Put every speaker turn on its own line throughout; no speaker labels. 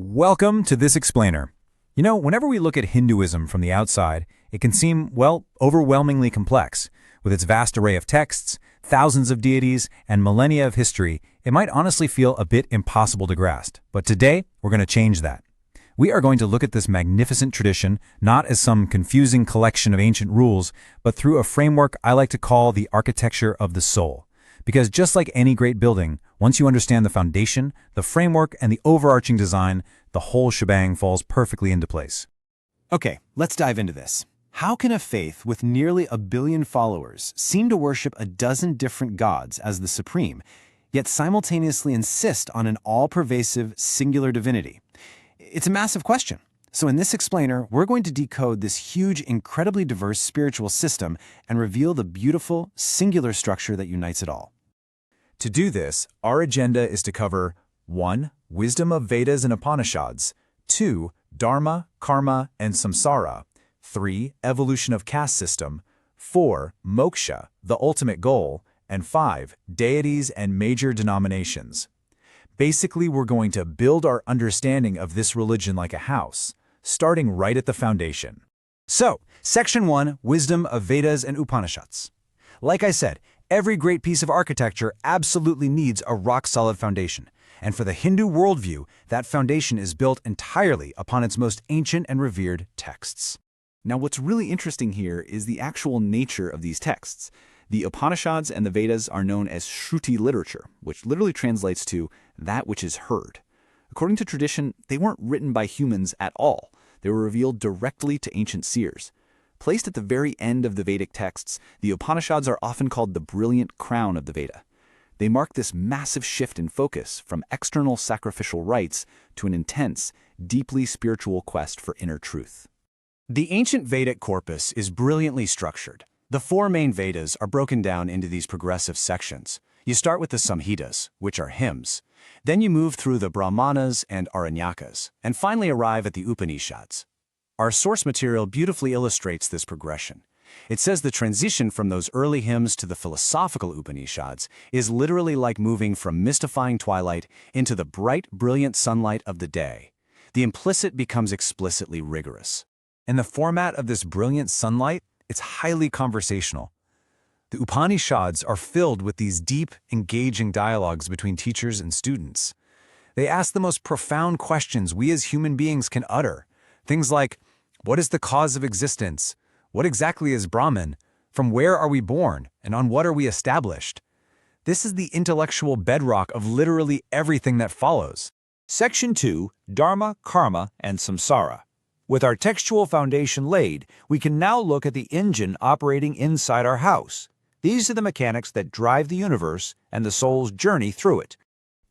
Welcome to This Explainer. You know, whenever we look at Hinduism from the outside, it can seem, well, overwhelmingly complex. With its vast array of texts, thousands of deities, and millennia of history, it might honestly feel a bit impossible to grasp. But today, we're going to change that. We are going to look at this magnificent tradition not as some confusing collection of ancient rules, but through a framework I like to call the architecture of the soul. Because just like any great building, once you understand the foundation, the framework, and the overarching design, the whole shebang falls perfectly into place.
Okay, let's dive into this. How can a faith with nearly 1 billion followers seem to worship a dozen different gods as the supreme, yet simultaneously insist on an all-pervasive, singular divinity? It's a massive question. So in this explainer, we're going to decode this huge, incredibly diverse spiritual system and reveal the beautiful, singular structure that unites it all.
To do this, our agenda is to cover 1. Wisdom of Vedas and Upanishads, 2. Dharma, Karma, and Samsara, 3. Evolution of caste system, 4. Moksha, the ultimate goal, and 5. Deities and major denominations. Basically, we're going to build our understanding of this religion like a house, starting right at the foundation.
So, Section 1, Wisdom of Vedas and Upanishads. Like I said, every great piece of architecture absolutely needs a rock-solid foundation. And for the Hindu worldview, that foundation is built entirely upon its most ancient and revered texts.
Now, what's really interesting here is the actual nature of these texts. The Upanishads and the Vedas are known as Shruti literature, which literally translates to that which is heard. According to tradition, they weren't written by humans at all. They were revealed directly to ancient seers. Placed at the very end of the Vedic texts, the Upanishads are often called the brilliant crown of the Veda. They mark this massive shift in focus from external sacrificial rites to an intense, deeply spiritual quest for inner truth.
The ancient Vedic corpus is brilliantly structured. The 4 main Vedas are broken down into these progressive sections. You start with the Samhitas, which are hymns. Then you move through the Brahmanas and Aranyakas, and finally arrive at the Upanishads. Our source material beautifully illustrates this progression. It says the transition from those early hymns to the philosophical Upanishads is literally like moving from mystifying twilight into the bright, brilliant sunlight of the day. The implicit becomes explicitly rigorous.
And the format of this brilliant sunlight, it's highly conversational. The Upanishads are filled with these deep, engaging dialogues between teachers and students. They ask the most profound questions we as human beings can utter. Things like, what is the cause of existence? What exactly is Brahman? From where are we born? And on what are we established? This is the intellectual bedrock of literally everything that follows.
Section 2, Dharma, Karma, and Samsara. With our textual foundation laid, we can now look at the engine operating inside our house. These are the mechanics that drive the universe and the soul's journey through it.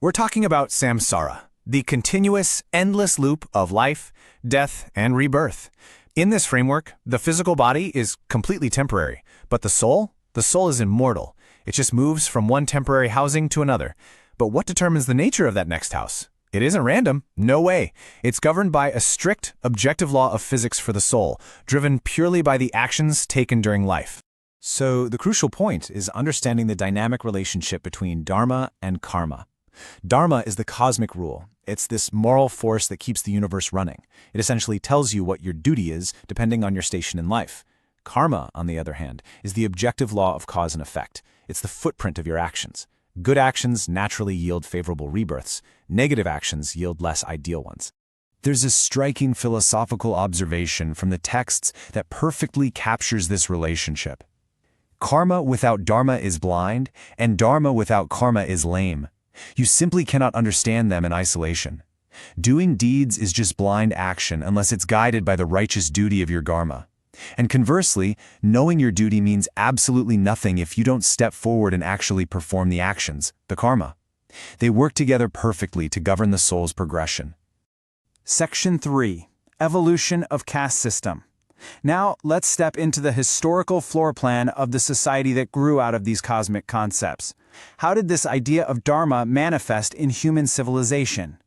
We're talking about samsara, the continuous, endless loop of life, death, and rebirth. In this framework, the physical body is completely temporary, but the soul is immortal. It just moves from one temporary housing to another. But what determines the nature of that next house? It isn't random. No way. It's governed by a strict, objective law of physics for the soul, driven purely by the actions taken during life. So the crucial point is understanding the dynamic relationship between dharma and karma. Dharma is the cosmic rule. It's this moral force that keeps the universe running. It essentially tells you what your duty is, depending on your station in life. Karma, on the other hand, is the objective law of cause and effect. It's the footprint of your actions. Good actions naturally yield favorable rebirths. Negative actions yield less ideal ones. There's a striking philosophical observation from the texts that perfectly captures this relationship. Karma without dharma is blind, and dharma without karma is lame. You simply cannot understand them in isolation. Doing deeds is just blind action unless it's guided by the righteous duty of your dharma. And conversely, knowing your duty means absolutely nothing if you don't step forward and actually perform the actions, the karma. They work together perfectly to govern the soul's progression.
Section 3, Evolution of Caste System. Now, let's step into the historical floor plan of the society that grew out of these cosmic concepts. How did this idea of dharma manifest in human civilization?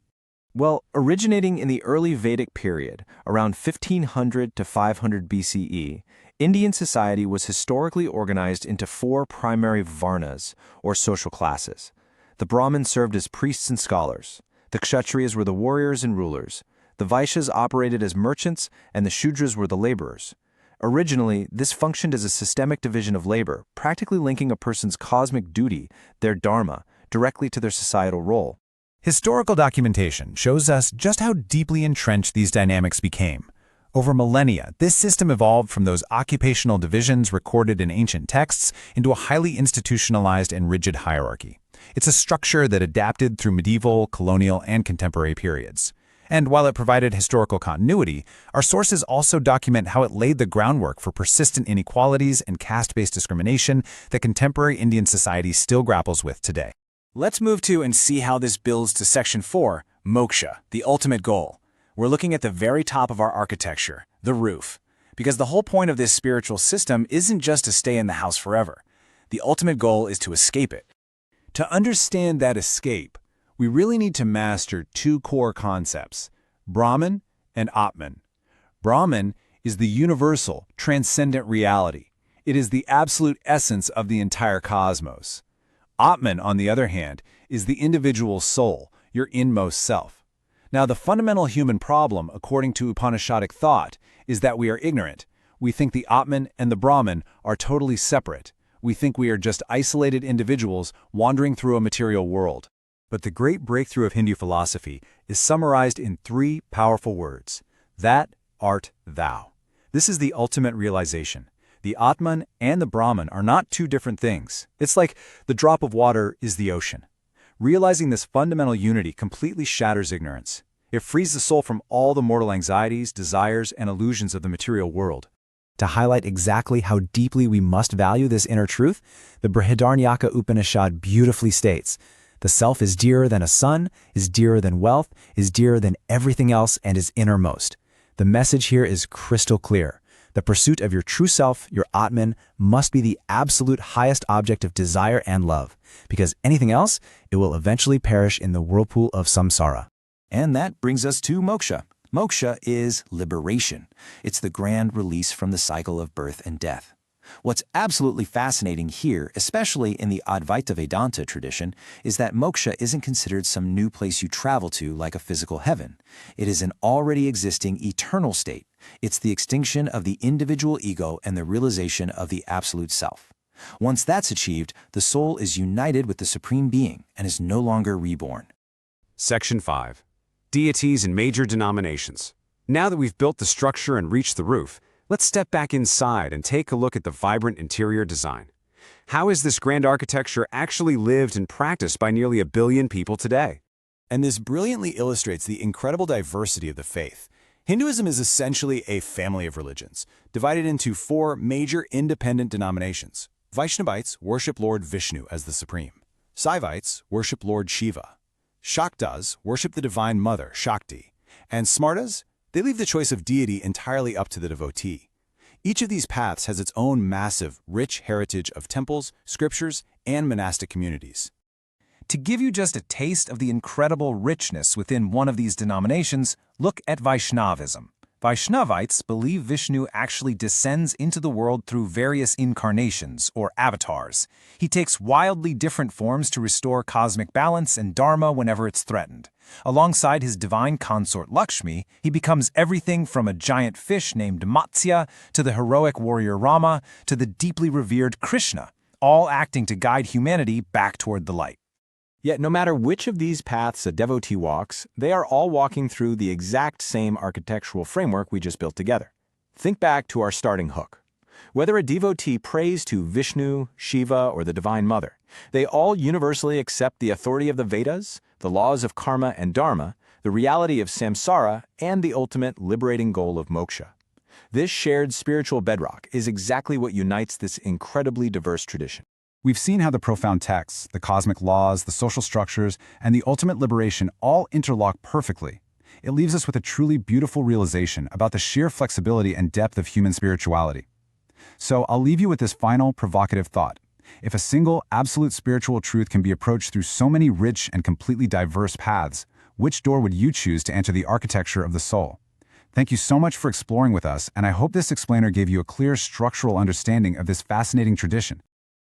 Well, originating in the early Vedic period, around 1500 to 500 BCE, Indian society was historically organized into 4 primary varnas, or social classes. The Brahmins served as priests and scholars. The Kshatriyas were the warriors and rulers. The Vaishyas operated as merchants, and the Shudras were the laborers. Originally, this functioned as a systemic division of labor, practically linking a person's cosmic duty, their dharma, directly to their societal role.
Historical documentation shows us just how deeply entrenched these dynamics became. Over millennia, this system evolved from those occupational divisions recorded in ancient texts into a highly institutionalized and rigid hierarchy. It's a structure that adapted through medieval, colonial, and contemporary periods. And while it provided historical continuity, our sources also document how it laid the groundwork for persistent inequalities and caste-based discrimination that contemporary Indian society still grapples with today.
Let's move to and see how this builds to Section 4, Moksha, the ultimate goal. We're looking at the very top of our architecture, the roof, because the whole point of this spiritual system isn't just to stay in the house forever. The ultimate goal is to escape it.
To understand that escape, we really need to master two core concepts, Brahman and Atman. Brahman is the universal, transcendent reality. It is the absolute essence of the entire cosmos. Atman, on the other hand, is the individual soul, your inmost self. Now, the fundamental human problem, according to Upanishadic thought, is that we are ignorant. We think the Atman and the Brahman are totally separate. We think we are just isolated individuals wandering through a material world. But the great breakthrough of Hindu philosophy is summarized in three powerful words: that art thou. This is the ultimate realization. The Atman and the Brahman are not two different things. It's like the drop of water is the ocean. Realizing this fundamental unity completely shatters ignorance. It frees the soul from all the mortal anxieties, desires, and illusions of the material world. To highlight exactly how deeply we must value this inner truth, the Brihadaranyaka Upanishad beautifully states, "The self is dearer than a son, is dearer than wealth, is dearer than everything else, and is innermost." The message here is crystal clear. The pursuit of your true self, your Atman, must be the absolute highest object of desire and love, because anything else, it will eventually perish in the whirlpool of samsara.
And that brings us to moksha. Moksha is liberation. It's the grand release from the cycle of birth and death. What's absolutely fascinating here, especially in the Advaita Vedanta tradition, is that moksha isn't considered some new place you travel to like a physical heaven. It is an already existing eternal state. It's the extinction of the individual ego and the realization of the absolute self. Once that's achieved, the soul is united with the Supreme Being and is no longer reborn.
Section 5. Deities and major denominations. Now that we've built the structure and reached the roof, let's step back inside and take a look at the vibrant interior design. How is this grand architecture actually lived and practiced by nearly 1 billion people today?
And this brilliantly illustrates the incredible diversity of the faith. Hinduism is essentially a family of religions, divided into 4 major independent denominations. Vaishnavites worship Lord Vishnu as the supreme. Shaivites worship Lord Shiva. Shaktas worship the Divine Mother, Shakti. And Smartas, they leave the choice of deity entirely up to the devotee. Each of these paths has its own massive, rich heritage of temples, scriptures, and monastic communities.
To give you just a taste of the incredible richness within one of these denominations, look at Vaishnavism. Vaishnavites believe Vishnu actually descends into the world through various incarnations, or avatars. He takes wildly different forms to restore cosmic balance and dharma whenever it's threatened. Alongside his divine consort Lakshmi, he becomes everything from a giant fish named Matsya to the heroic warrior Rama to the deeply revered Krishna, all acting to guide humanity back toward the light.
Yet no matter which of these paths a devotee walks, they are all walking through the exact same architectural framework we just built together. Think back to our starting hook. Whether a devotee prays to Vishnu, Shiva, or the Divine Mother, they all universally accept the authority of the Vedas, the laws of karma and dharma, the reality of samsara, and the ultimate liberating goal of moksha. This shared spiritual bedrock is exactly what unites this incredibly diverse tradition.
We've seen how the profound texts, the cosmic laws, the social structures, and the ultimate liberation all interlock perfectly. It leaves us with a truly beautiful realization about the sheer flexibility and depth of human spirituality. So I'll leave you with this final provocative thought. If a single, absolute spiritual truth can be approached through so many rich and completely diverse paths, which door would you choose to enter the architecture of the soul? Thank you so much for exploring with us, and I hope this explainer gave you a clear structural understanding of this fascinating tradition.